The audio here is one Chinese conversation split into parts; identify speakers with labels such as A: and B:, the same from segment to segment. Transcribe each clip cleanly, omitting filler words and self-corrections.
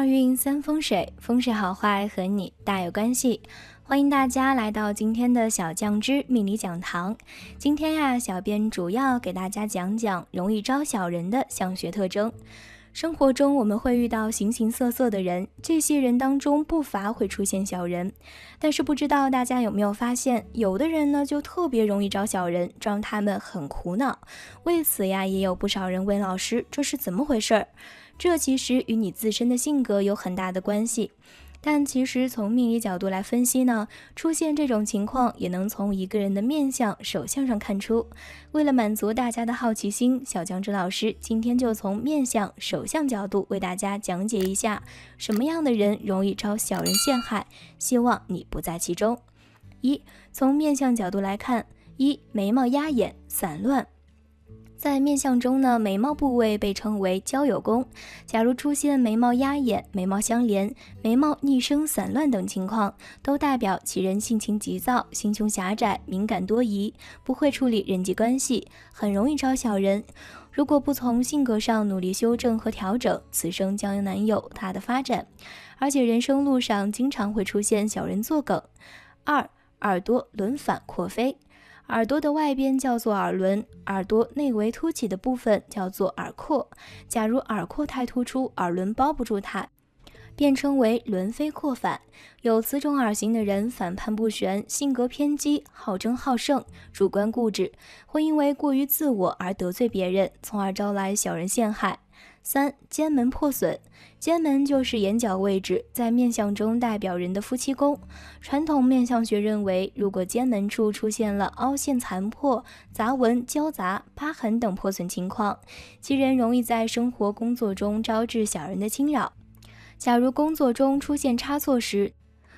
A: 二运三风水，风水好坏和你大有关系。欢迎大家来到今天的小酱之命理讲堂。今天呀，小编主要给大家讲讲容易招小人的相学特征。生活中我们会遇到形形色色的人，这些人当中不乏会出现小人，但是不知道大家有没有发现，有的人呢就特别容易招小人，让他们很苦恼。为此呀，也有不少人问老师，这是怎么回事？这其实与你自身的性格有很大的关系。但其实从命理角度来分析呢，出现这种情况也能从一个人的面相、手相上看出。为了满足大家的好奇心，小酱之老师今天就从面相、手相角度为大家讲解一下什么样的人容易招小人陷害，希望你不在其中。从面相角度来看，眉毛压眼、散乱。在面相中呢，眉毛部位被称为交友宫。假如出现眉毛压眼、眉毛相连、眉毛逆生散乱等情况，都代表其人性情急躁、心胸狭窄、敏感多疑，不会处理人际关系，很容易招小人。如果不从性格上努力修正和调整，此生将难有他的发展，而且人生路上经常会出现小人作梗。耳朵轮反扩飞。耳朵的外边叫做耳轮，耳朵内围凸起的部分叫做耳廓。假如耳廓太突出，耳轮包不住它，便称为轮飞扩反。有此种耳型的人反叛不旋，性格偏激，好争好胜，主观固执，会因为过于自我而得罪别人，从而招来小人陷害。肩门破损。肩门就是眼角位置，在面相中代表人的夫妻宫。传统面相学认为，如果肩门处出现了凹陷残破、杂纹、交杂、疤痕等破损情况，其人容易在生活工作中招致小人的侵扰。假如工作中出现差错时，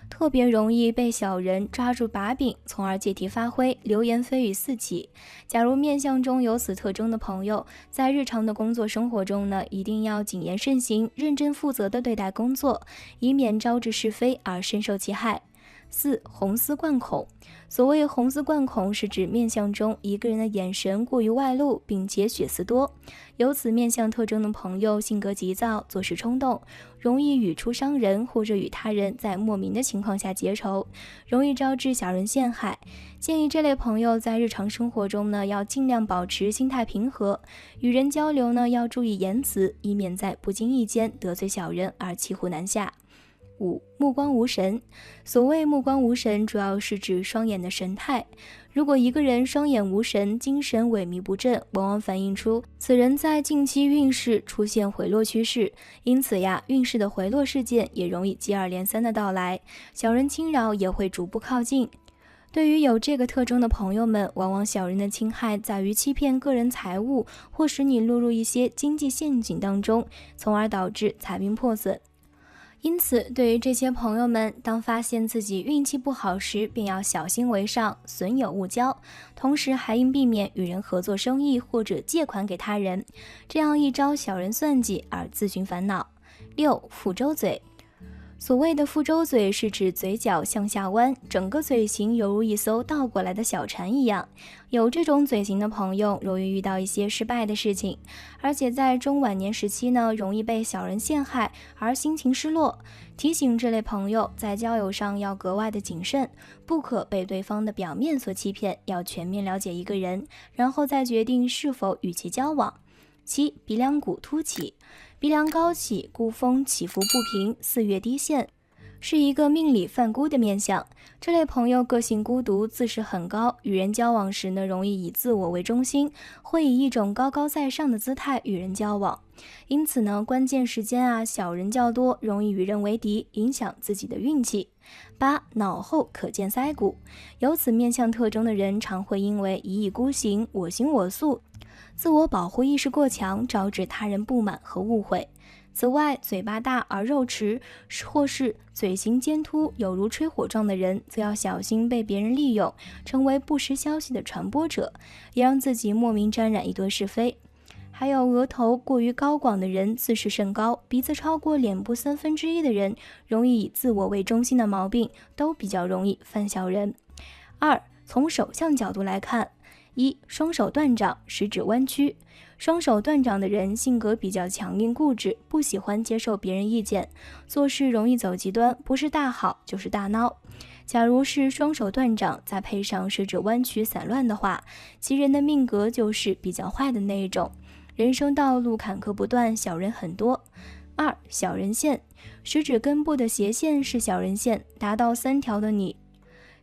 A: 特别容易被小人抓住把柄，从而借题发挥，流言蜚语四起。假如面相中有此特征的朋友，在日常的工作生活中呢，一定要谨言慎行，认真负责地对待工作，以免招致是非而深受其害。红丝贯孔。所谓红丝贯孔，是指面相中一个人的眼神过于外露，并且血丝多。有此面相特征的朋友，性格急躁，做事冲动，容易语出伤人，或者与他人在莫名的情况下结仇，容易招致小人陷害。建议这类朋友在日常生活中呢，要尽量保持心态平和，与人交流呢，要注意言辞，以免在不经意间得罪小人而骑虎难下。目光无神。所谓目光无神，主要是指双眼的神态。如果一个人双眼无神，精神萎靡不振，往往反映出此人在近期运势出现回落趋势。因此呀，运势的回落事件也容易接二连三的到来，小人侵扰也会逐步靠近。对于有这个特征的朋友们，往往小人的侵害在于欺骗个人财物，或使你落入一些经济陷阱当中，从而导致财运破损。因此，对于这些朋友们，当发现自己运气不好时，便要小心为上，损友勿交，同时还应避免与人合作生意或者借款给他人，这样易招小人算计而自寻烦恼。腹周嘴。所谓的腹周嘴，是指嘴角向下弯，整个嘴型犹如一艘倒过来的小船一样。有这种嘴型的朋友，容易遇到一些失败的事情，而且在中晚年时期呢，容易被小人陷害而心情失落。提醒这类朋友，在交友上要格外的谨慎，不可被对方的表面所欺骗，要全面了解一个人，然后再决定是否与其交往。鼻梁骨凸起。鼻梁高起，孤峰起伏不平，四月低陷，是一个命里犯孤的面相。这类朋友个性孤独，自视很高，与人交往时呢，容易以自我为中心，会以一种高高在上的姿态与人交往。因此呢，关键时间小人较多，容易与人为敌，影响自己的运气。脑后可见腮骨。有此面相特征的人，常会因为一意孤行、我行我素，自我保护意识过强，招致他人不满和误会。此外，嘴巴大而肉迟，或是嘴型尖凸有如吹火状的人，则要小心被别人利用，成为不实消息的传播者，也让自己莫名沾染一堆是非。还有额头过于高广的人，自视甚高，鼻子超过脸部1/3的人，容易以自我为中心的毛病，都比较容易犯小人。从手相角度来看，一、双手断掌，食指弯曲。双手断掌的人性格比较强硬固执，不喜欢接受别人意见，做事容易走极端，不是大好就是大孬。假如是双手断掌，再配上食指弯曲散乱的话，其人的命格就是比较坏的那一种，人生道路坎坷不断，小人很多。二、小人线，食指根部的斜线是小人线，达到3条的你，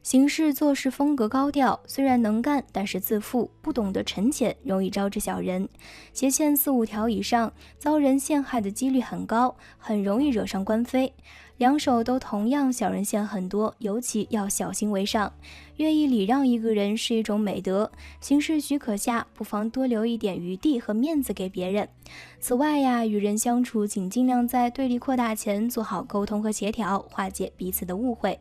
A: 行事做事风格高调，虽然能干，但是自负，不懂得沉潜，容易招致小人。斜线4、5条以上，遭人陷害的几率很高，很容易惹上官非。两手都同样小人线很多，尤其要小心为上。愿意礼让一个人是一种美德，行事许可下，不妨多留一点余地和面子给别人。此外呀，与人相处请尽量在对立扩大前做好沟通和协调，化解彼此的误会。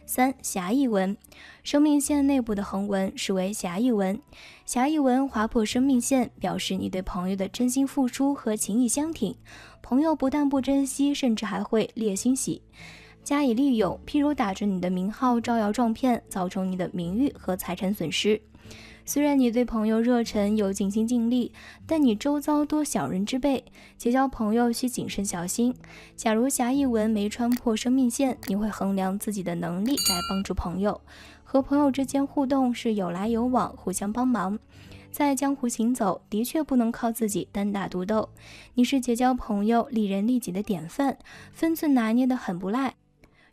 A: 3、狭义纹，生命线内部的横纹视为狭义纹。狭义纹划破生命线，表示你对朋友的真心付出和情谊相挺，朋友不但不珍惜，甚至还会列欣喜，加以利用，譬如打着你的名号招摇撞骗，造成你的名誉和财产损失。虽然你对朋友热忱又尽心尽力，但你周遭多小人之辈，结交朋友需谨慎小心。假如狭义纹没穿破生命线，你会衡量自己的能力来帮助朋友，和朋友之间互动是有来有往，互相帮忙。在江湖行走，的确不能靠自己单打独斗，你是结交朋友利人利己的典范，分寸拿捏得很不赖，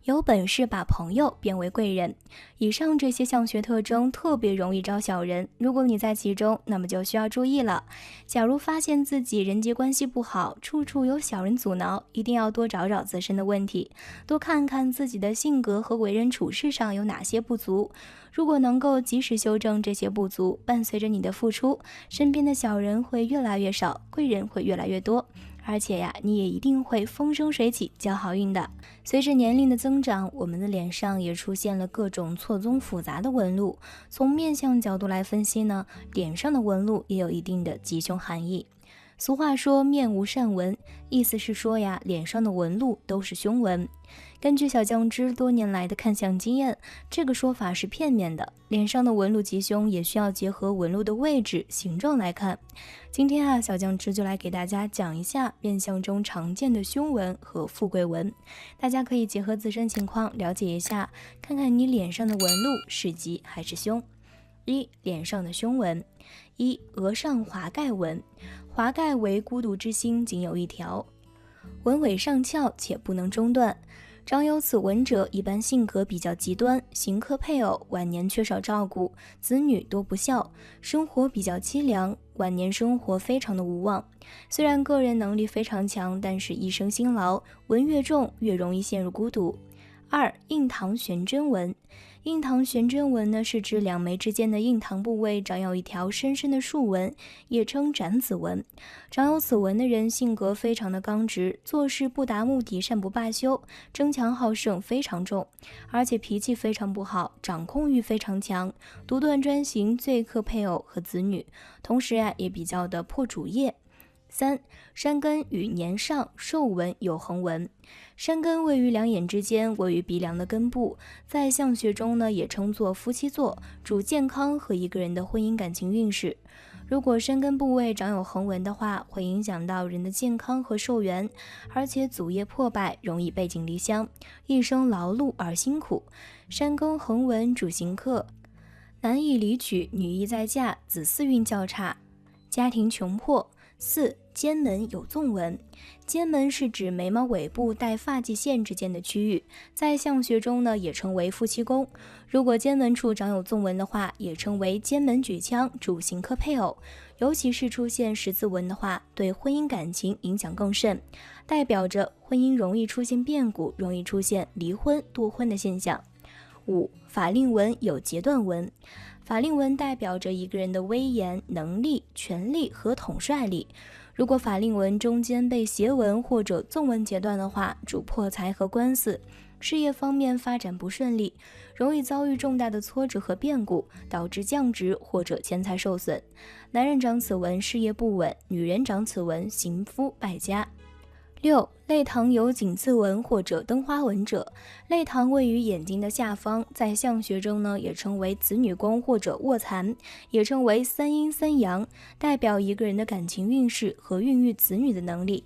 A: 有本事把朋友变为贵人。以上这些相学特征特别容易招小人，如果你在其中，那么就需要注意了。假如发现自己人际关系不好，处处有小人阻挠，一定要多找找自身的问题，多看看自己的性格和为人处事上有哪些不足。如果能够及时修正这些不足，伴随着你的付出，身边的小人会越来越少，贵人会越来越多。而且呀，你也一定会风生水起，交好运的。随着年龄的增长，我们的脸上也出现了各种错综复杂的纹路。从面相角度来分析呢，脸上的纹路也有一定的吉凶含义。俗话说面无善纹，意思是说呀，脸上的纹路都是凶纹。根据小酱汁多年来的看相经验，这个说法是片面的，脸上的纹路吉凶也需要结合纹路的位置、形状来看。今天啊，小酱汁就来给大家讲一下面相中常见的凶纹和富贵纹，大家可以结合自身情况了解一下，看看你脸上的纹路是吉还是凶。一、脸上的凶纹。一、额上华盖纹。华盖为孤独之心，仅有一条，纹尾上翘且不能中断。长有此纹者一般性格比较极端，刑克配偶，晚年缺少照顾，子女多不孝，生活比较凄凉，晚年生活非常的无望。虽然个人能力非常强，但是一生辛劳，纹越重越容易陷入孤独。二、印堂悬针纹。印堂悬针纹呢，是指两眉之间的印堂部位长有一条深深的竖纹，也称斩子纹。长有此纹的人性格非常的刚直，做事不达目的善不罢休，争强好胜非常重，而且脾气非常不好，掌控欲非常强，独断专行，最克配偶和子女，同时也比较的破主业。三、山根与年上兽纹有横纹。山根位于两眼之间，位于鼻梁的根部，在相学中呢也称作夫妻座，主健康和一个人的婚姻感情运势。如果山根部位长有横纹的话，会影响到人的健康和寿元，而且祖业破败，容易背井离乡，一生劳碌而辛苦。山根横纹主刑克，男易离娶，女易再嫁，子嗣运较差，家庭穷迫。四、肩门有纵纹。肩门是指眉毛尾部带发际线之间的区域，在相学中呢也称为夫妻宫。如果肩门处长有纵纹的话，也称为肩门举枪，主刑克配偶。尤其是出现十字纹的话，对婚姻感情影响更甚，代表着婚姻容易出现变故，容易出现离婚、堕婚的现象。五、法令纹有截断纹。法令纹代表着一个人的威严、能力、权力和统帅力。如果法令纹中间被斜纹或者纵纹截断的话，主破财和官司，事业方面发展不顺利，容易遭遇重大的挫折和变故，导致降职或者钱财受损。男人长此纹事业不稳，女人长此纹行夫败家。6. 泪堂有井字纹或者灯花纹者，泪堂位于眼睛的下方，在相学中呢也称为子女宫或者卧蚕，也称为三阴三阳，代表一个人的感情运势和孕育子女的能力。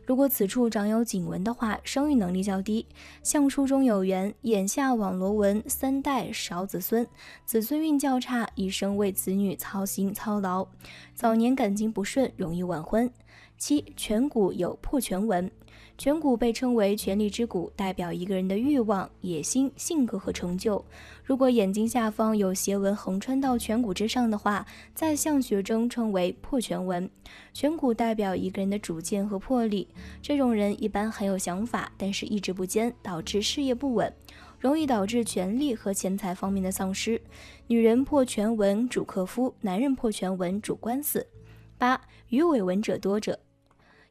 A: 如果此处长有颈纹的话，生育能力较低。相书中有言，眼下网罗纹3代少子孙，子孙运较差，一生为子女操心操劳，早年感情不顺，容易晚婚。7. 颧骨有破颧纹，颧骨被称为权力之骨，代表一个人的欲望、野心、性格和成就。如果眼睛下方有斜纹横穿到颧骨之上的话，在相学中称为破颧纹。颧骨代表一个人的主见和魄力，这种人一般很有想法，但是意志不坚，导致事业不稳，容易导致权力和钱财方面的丧失。女人破颧纹主克夫，男人破颧纹主官司。8. 鱼尾纹者多者，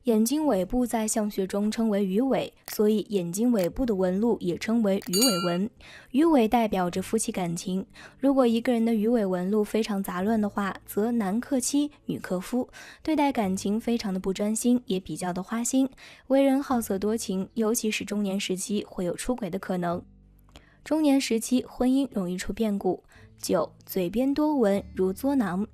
A: 眼睛尾部在相学中称为鱼尾，所以眼睛尾部的纹路也称为鱼尾纹。鱼尾代表着夫妻感情，如果一个人的鱼尾纹路非常杂乱的话，则男克妻，女克夫，对待感情非常的不专心，也比较的花心，为人好色多情，尤其是中年时期会有出轨的可能。中年时期婚姻容易出变故。9. 嘴边多纹如作囊，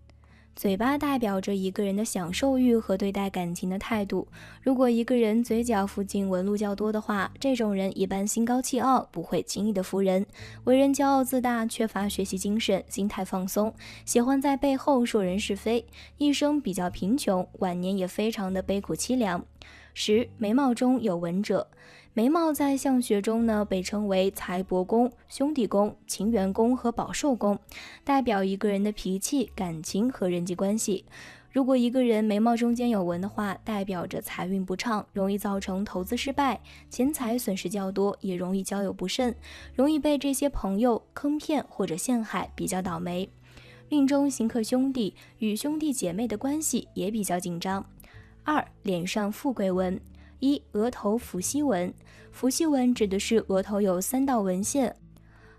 A: 嘴巴代表着一个人的享受欲和对待感情的态度。如果一个人嘴角附近纹路较多的话，这种人一般心高气傲，不会轻易的服人，为人骄傲自大，缺乏学习精神，心态放松，喜欢在背后说人是非，一生比较贫穷，晚年也非常的悲苦凄凉。10. 眉毛中有纹者，眉毛在相学中呢被称为财帛宫、兄弟宫、情缘宫和保寿宫，代表一个人的脾气、感情和人际关系。如果一个人眉毛中间有纹的话，代表着财运不畅，容易造成投资失败，钱财损失较多，也容易交友不慎，容易被这些朋友坑骗或者陷害，比较倒霉。命中刑克兄弟，与兄弟姐妹的关系也比较紧张。2. 脸上富贵纹。1. 额头伏羲纹，伏羲纹指的是额头有3道纹线，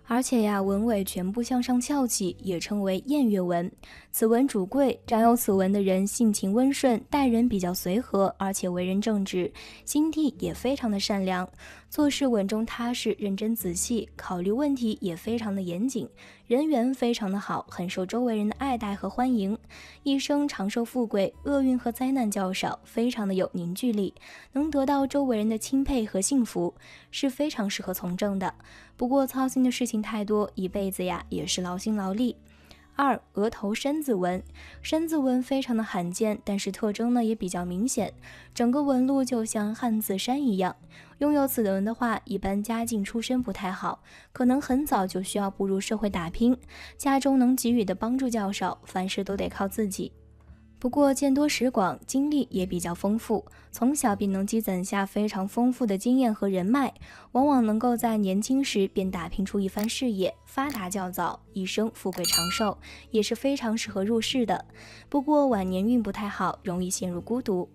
A: 而且纹尾全部向上翘起，也称为偃月纹。此纹主贵，长有此纹的人性情温顺，待人比较随和，而且为人正直，心地也非常的善良，做事稳重踏实，认真仔细，考虑问题也非常的严谨，人缘非常的好，很受周围人的爱戴和欢迎，一生长寿富贵，厄运和灾难较少，非常的有凝聚力，能得到周围人的钦佩和幸福，是非常适合从政的。不过操心的事情太多，一辈子也是劳心劳力。2. 额头山字纹，山字纹非常的罕见，但是特征呢也比较明显，整个纹路就像汉字山一样。拥有此纹的话，一般家境出身不太好，可能很早就需要步入社会打拼，家中能给予的帮助较少，凡事都得靠自己。不过见多识广，经历也比较丰富，从小便能积攒下非常丰富的经验和人脉，往往能够在年轻时便打拼出一番事业，发达较早，一生富贵长寿，也是非常适合入仕的。不过晚年运不太好，容易陷入孤独。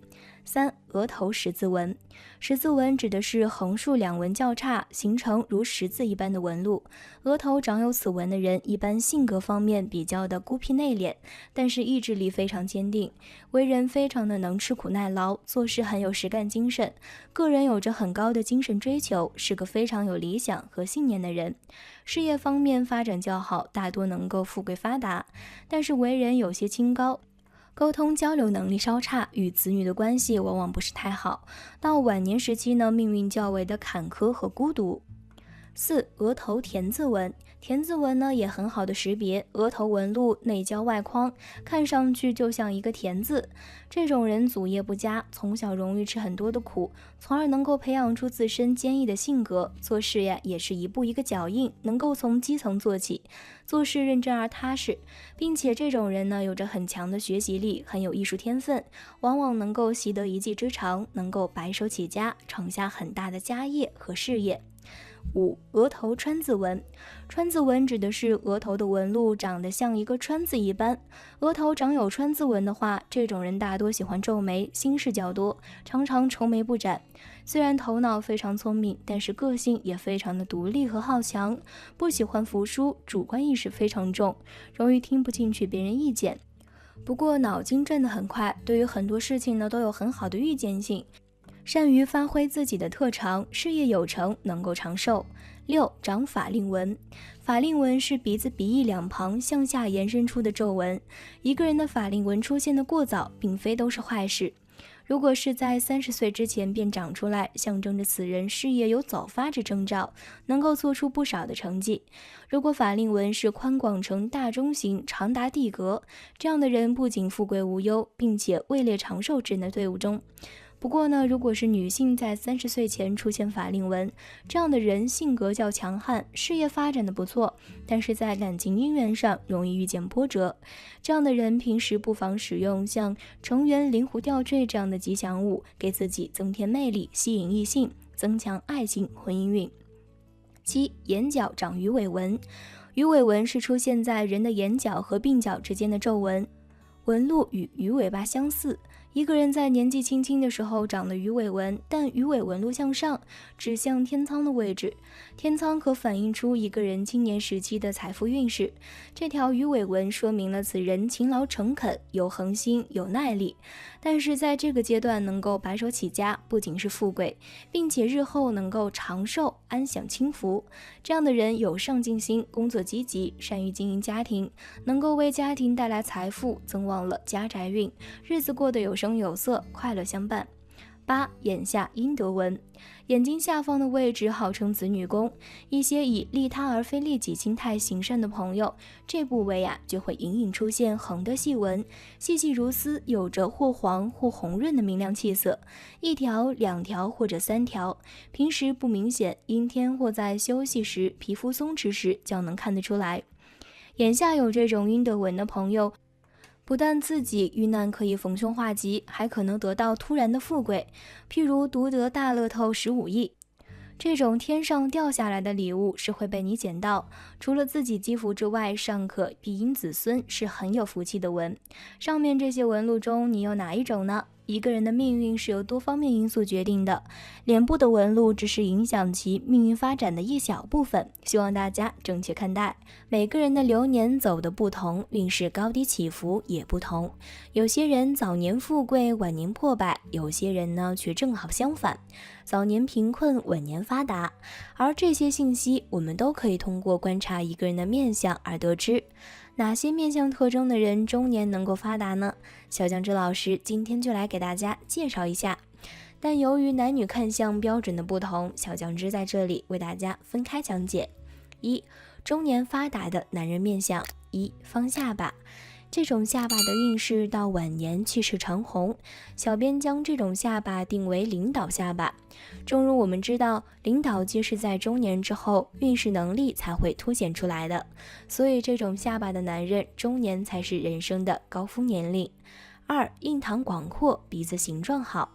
A: 3. 额头十字纹，十字纹指的是横竖两纹较差，形成如十字一般的纹路。额头长有此纹的人，一般性格方面比较的孤僻内敛，但是意志力非常坚定，为人非常的能吃苦耐劳，做事很有实干精神，个人有着很高的精神追求，是个非常有理想和信念的人。事业方面发展较好，大多能够富贵发达，但是为人有些清高，沟通交流能力稍差，与子女的关系往往不是太好。到晚年时期呢，命运较为的坎坷和孤独。4. 额头田字纹，田字纹呢也很好的识别，额头纹路内焦外框，看上去就像一个田字。这种人祖业不佳，从小容易吃很多的苦，从而能够培养出自身坚毅的性格，做事也是一步一个脚印，能够从基层做起，做事认真而踏实，并且这种人呢有着很强的学习力，很有艺术天分，往往能够习得一技之长，能够白手起家，闯下很大的家业和事业。5. 额头川字纹，川字纹指的是额头的纹路长得像一个川字一般，额头长有川字纹的话，这种人大多喜欢皱眉，心事较多，常常愁眉不展。虽然头脑非常聪明，但是个性也非常的独立和好强，不喜欢服输，主观意识非常重，容易听不进去别人意见。不过脑筋转得很快，对于很多事情呢都有很好的预见性。善于发挥自己的特长，事业有成，能够长寿。6. 长法令纹。法令纹是鼻子鼻翼两旁向下延伸出的皱纹。一个人的法令纹出现的过早，并非都是坏事。如果是在30岁之前便长出来，象征着此人事业有早发之征兆，能够做出不少的成绩。如果法令纹是宽广呈大中型，长达地格，这样的人不仅富贵无忧，并且位列长寿之人的队伍中。不过呢，如果是女性在30岁前出现法令纹，这样的人性格较强悍，事业发展的不错，但是在感情姻缘上容易遇见波折。这样的人平时不妨使用像成员灵狐吊坠这样的吉祥物，给自己增添魅力，吸引异性，增强爱情婚姻运。7. 眼角长鱼尾纹。鱼尾纹是出现在人的眼角和鬓角之间的皱纹，纹路与鱼尾巴相似。一个人在年纪轻轻的时候长了鱼尾纹，但鱼尾纹路向上，指向天仓的位置。天仓可反映出一个人青年时期的财富运势。这条鱼尾纹说明了此人勤劳诚恳，有恒心，有耐力。但是在这个阶段能够白手起家，不仅是富贵，并且日后能够长寿，安享清福。这样的人有上进心，工作积极，善于经营家庭，能够为家庭带来财富，增旺了家宅运，日子过得有声有色，快乐相伴。8. 眼下阴德纹。眼睛下方的位置号称子女宫，一些以利他而非利己心态行善的朋友，这部位就会隐隐出现横的细纹，细细如丝，有着或黄或红润的明亮气色，一条、2条或者3条，平时不明显，阴天或在休息时、皮肤松弛时较能看得出来。眼下有这种阴德纹的朋友，不但自己遇难可以逢凶化吉，还可能得到突然的富贵，譬如独得大乐透15亿。这种天上掉下来的礼物是会被你捡到，除了自己积福之外，尚可庇荫子孙，是很有福气的纹。上面这些纹路中，你有哪一种呢？一个人的命运是由多方面因素决定的，脸部的纹路只是影响其命运发展的一小部分，希望大家正确看待。每个人的流年走的不同，运势高低起伏也不同，有些人早年富贵，晚年破败，有些人呢却正好相反，早年贫困，晚年发达。而这些信息我们都可以通过观察一个人的面相而得知。哪些面相特征的人中年能够发达呢？小酱汁老师今天就来给大家介绍一下。但由于男女看相标准的不同，小酱汁在这里为大家分开讲解。1. 中年发达的男人面相。1. 方下巴。这种下巴的运势到晚年气势长红，小编将这种下巴定为领导下巴。正如我们知道，领导皆是在中年之后，运势能力才会凸显出来的，所以这种下巴的男人，中年才是人生的高峰年龄。2. 印堂广阔，鼻子形状好。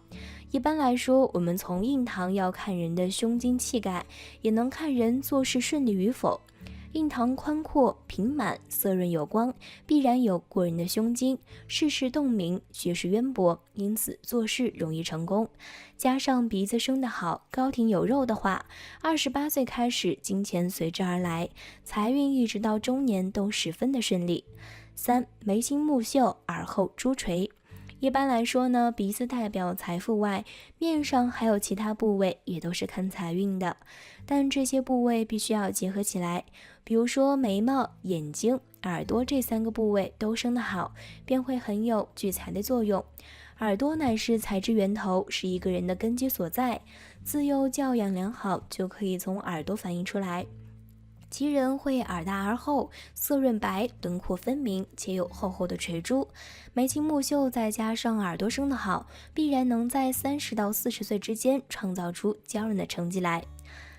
A: 一般来说，我们从印堂要看人的胸襟气概，也能看人做事顺利与否。印堂宽阔平满，色润有光，必然有过人的胸襟，世事洞明，学识渊博，因此做事容易成功。加上鼻子生得好，高挺有肉的话，28岁开始金钱随之而来，财运一直到中年都十分的顺利。3. 眉清目秀，耳后珠垂。一般来说呢，鼻子代表财富外，面上还有其他部位也都是看财运的，但这些部位必须要结合起来，比如说眉毛、眼睛、耳朵这3个部位都生得好，便会很有聚财的作用。耳朵乃是财之源头，是一个人的根基所在，自幼教养良好，就可以从耳朵反映出来。其人会耳大而厚，色润白，轮廓分明，且有厚厚的垂珠，眉清目秀，再加上耳朵生得好，必然能在30到40岁之间创造出骄人的成绩来。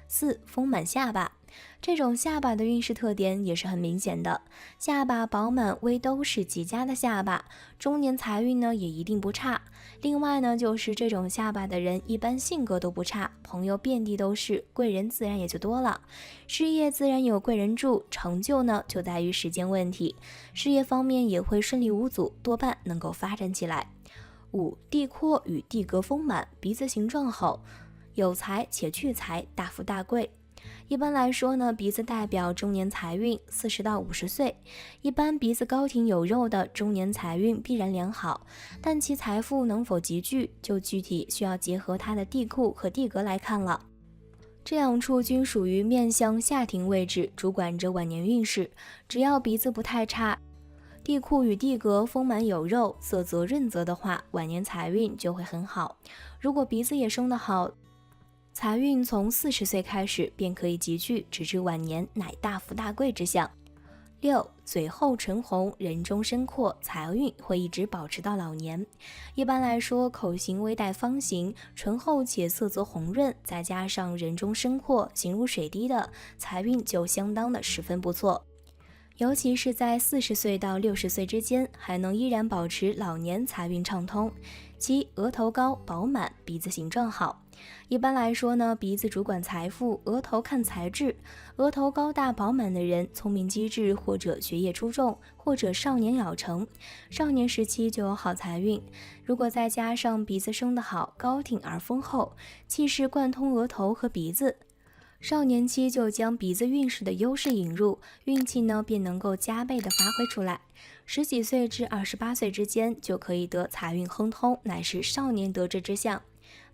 A: 4. 丰满下巴。这种下巴的运势特点也是很明显的，下巴饱满微兜是极佳的下巴，中年财运呢也一定不差。另外呢，就是这种下巴的人一般性格都不差，朋友遍地都是，贵人自然也就多了，事业自然有贵人助，成就呢就在于时间问题，事业方面也会顺利无阻，多半能够发展起来。5. 地阔与地格丰满，鼻子形状好，有财且聚财，大富大贵。一般来说呢，鼻子代表中年财运，40到50岁。一般鼻子高挺有肉的中年财运必然良好，但其财富能否集聚，就具体需要结合他的地库和地格来看了。这两处均属于面向下庭位置，主管着晚年运势。只要鼻子不太差，地库与地格丰满有肉，色泽润泽的话，晚年财运就会很好。如果鼻子也生得好，财运从40岁开始便可以集聚，直至晚年乃大富大贵之象。6. 嘴厚唇红，人中深阔，财运会一直保持到老年。一般来说，口型微带方形，唇厚且色泽红润，再加上人中深阔，形如水滴的，财运就相当的十分不错。尤其是在40岁到60岁之间，还能依然保持老年财运畅通。其额头高饱满，鼻子形状好。一般来说呢，鼻子主管财富，额头看才智。额头高大饱满的人，聪明机智，或者学业出众，或者少年有成，少年时期就有好财运。如果再加上鼻子生得好，高挺而丰厚，气势贯通额头和鼻子，少年期就将鼻子运势的优势引入，运气呢便能够加倍的发挥出来。10几岁至28岁之间就可以得财运亨通，乃是少年得志之象。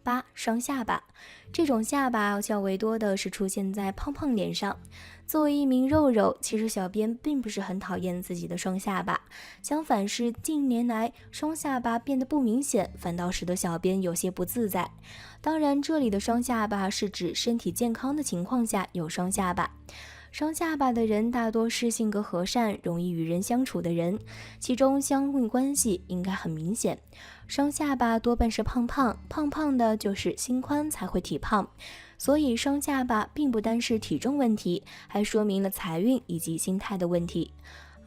A: 8. 双下巴，这种下巴较为多的是出现在胖胖脸上。作为一名肉肉，其实小编并不是很讨厌自己的双下巴，相反是近年来双下巴变得不明显，反倒使得小编有些不自在。当然，这里的双下巴是指身体健康的情况下有双下巴。双下巴的人大多是性格和善、容易与人相处的人，其中相互关系应该很明显。双下巴多半是胖胖的，就是心宽才会体胖，所以双下巴并不单是体重问题，还说明了财运以及心态的问题。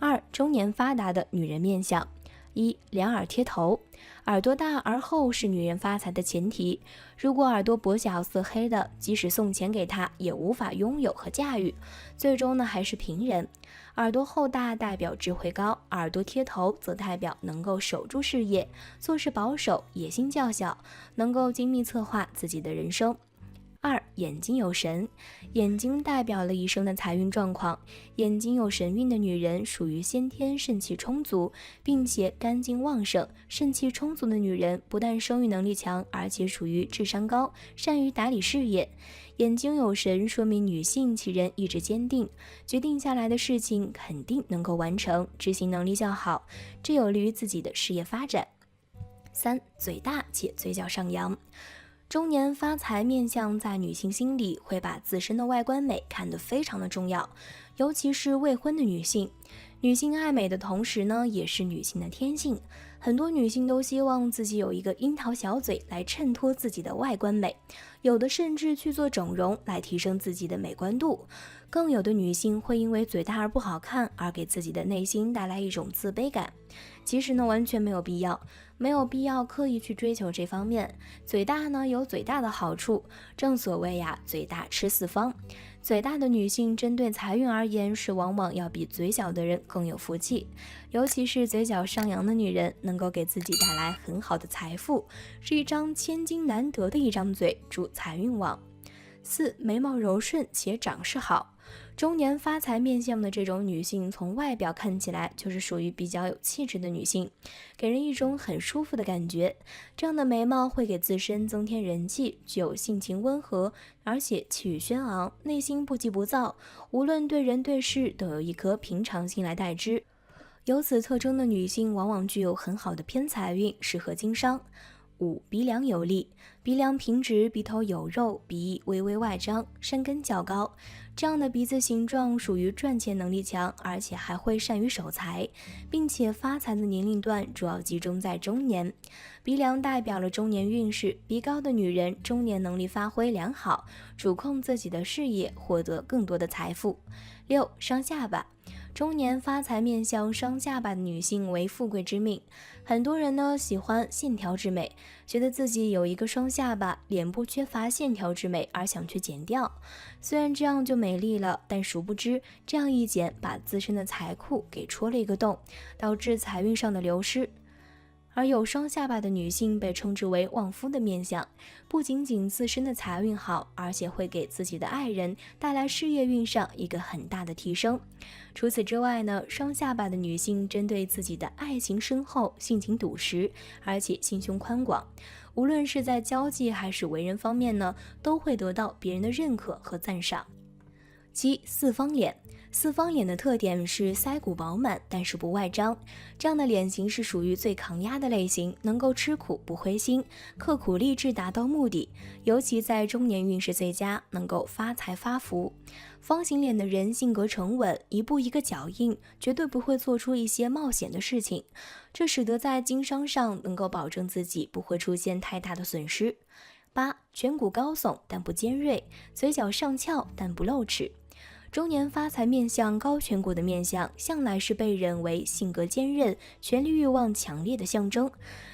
A: 2. 中年发达的女人面相。1. 两耳贴头，耳朵大而厚是女人发财的前提。如果耳朵跛小色黑的，即使送钱给她也无法拥有和驾驭，最终呢还是贫人。耳朵厚大代表智慧高，耳朵贴头则代表能够守住事业，做事保守，野心较小，能够精密策划自己的人生。2. 眼睛有神，眼睛代表了一生的财运状况。眼睛有神韵的女人属于先天肾气充足，并且肝经旺盛。肾气充足的女人不但生育能力强，而且属于智商高，善于打理事业。眼睛有神说明女性其人意志坚定，决定下来的事情肯定能够完成，执行能力较好，这有利于自己的事业发展。3. 嘴大且嘴角上扬，中年发财面相在女性心里会把自身的外观美看得非常的重要，尤其是未婚的女性。女性爱美的同时呢，也是女性的天性。很多女性都希望自己有一个樱桃小嘴来衬托自己的外观美，有的甚至去做整容来提升自己的美观度。更有的女性会因为嘴大而不好看而给自己的内心带来一种自卑感。其实呢，完全没有必要刻意去追求这方面。嘴大呢有嘴大的好处，正所谓呀，嘴大吃四方。嘴大的女性针对财运而言，是往往要比嘴小的人更有福气。尤其是嘴角上扬的女人，能够给自己带来很好的财富，是一张千金难得的一张嘴，助财运旺。4. 眉毛柔顺且长势好，中年发财面相的这种女性，从外表看起来就是属于比较有气质的女性，给人一种很舒服的感觉。这样的眉毛会给自身增添人气，具有性情温和，而且气宇轩昂，内心不急不躁，无论对人对事都有一颗平常心来待之。有此特征的女性往往具有很好的偏财运，适合经商。5. 鼻梁有力，鼻梁平直，鼻头有肉，鼻翼微微外张，山根较高。这样的鼻子形状属于赚钱能力强，而且还会善于守财，并且发财的年龄段主要集中在中年。鼻梁代表了中年运势，鼻高的女人中年能力发挥良好，主控自己的事业，获得更多的财富。6. 双下巴，中年发财面相双下巴的女性为富贵之命。很多人呢喜欢线条之美，觉得自己有一个双下巴，脸部缺乏线条之美而想去剪掉。虽然这样就美丽了，但殊不知这样一剪，把自身的财库给戳了一个洞，导致财运上的流失。而有双下巴的女性被称之为旺夫的面相，不仅仅自身的财运好，而且会给自己的爱人带来事业运上一个很大的提升。除此之外呢，双下巴的女性针对自己的爱情深厚，性情笃实，而且心胸宽广，无论是在交际还是为人方面呢，都会得到别人的认可和赞赏。7. 四方脸。四方脸的特点是腮骨饱满，但是不外张，这样的脸型是属于最抗压的类型，能够吃苦不灰心，刻苦励志达到目的，尤其在中年运势最佳，能够发财发福。方形脸的人性格沉稳，一步一个脚印，绝对不会做出一些冒险的事情，这使得在经商上能够保证自己不会出现太大的损失。8. 颧骨高耸但不尖锐，嘴角上翘但不露齿。中年发财面相高颧骨的面相，向来是被认为性格坚韧、权力欲望强烈的象征。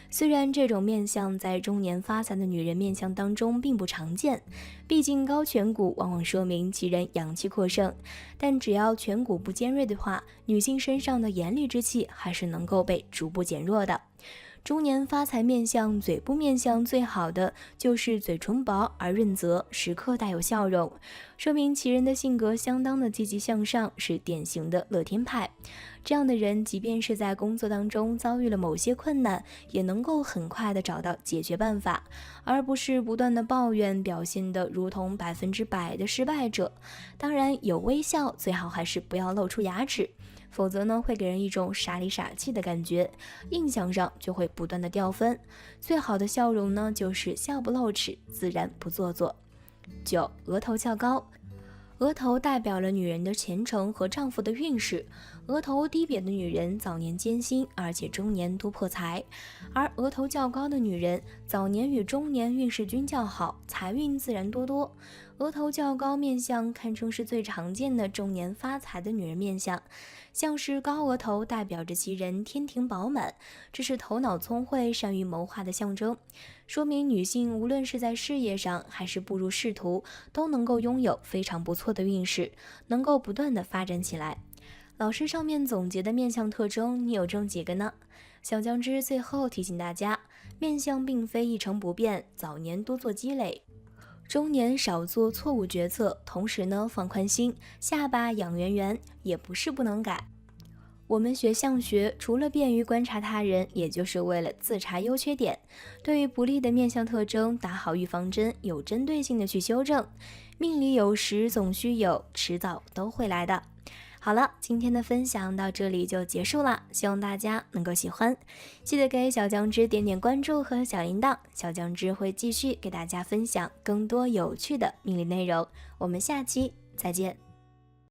A: 虽然这种面相在中年发财的女人面相当中并不常见，毕竟高颧骨往往说明其人阳气过盛，但只要颧骨不尖锐的话，女性身上的严厉之气还是能够被逐步减弱的。中年发财面相嘴部面相最好的就是嘴唇薄而润泽，时刻带有笑容，说明其人的性格相当的积极向上，是典型的乐天派。这样的人即便是在工作当中遭遇了某些困难，也能够很快的找到解决办法，而不是不断的抱怨，表现的如同100%的失败者。当然有微笑，最好还是不要露出牙齿，否则呢会给人一种傻里傻气的感觉，印象上就会不断的掉分。最好的笑容呢就是笑不露齿，自然不做作。9. 额头较高。额头代表了女人的前程和丈夫的运势，额头低瘪的女人早年艰辛，而且中年多破财，而额头较高的女人早年与中年运势均较好，财运自然多。额头较高面相堪称是最常见的中年发财的女人面相，像是高额头代表着其人天庭饱满，这是头脑聪慧、善于谋划的象征，说明女性无论是在事业上还是步入仕途，都能够拥有非常不错的运势，能够不断的发展起来。老师上面总结的面相特征，你有中几个呢？小酱汁最后提醒大家，面相并非一成不变，早年多做积累，中年少做错误决策，同时呢放宽心，下巴养圆圆也不是不能改。我们学相学除了便于观察他人，也就是为了自查优缺点，对于不利的面相特征打好预防针，有针对性的去修正。命里有时总须有，迟早都会来的。好了，今天的分享到这里就结束了，希望大家能够喜欢，记得给小酱汁点点关注和小铃铛，小酱汁会继续给大家分享更多有趣的命理内容，我们下期再见。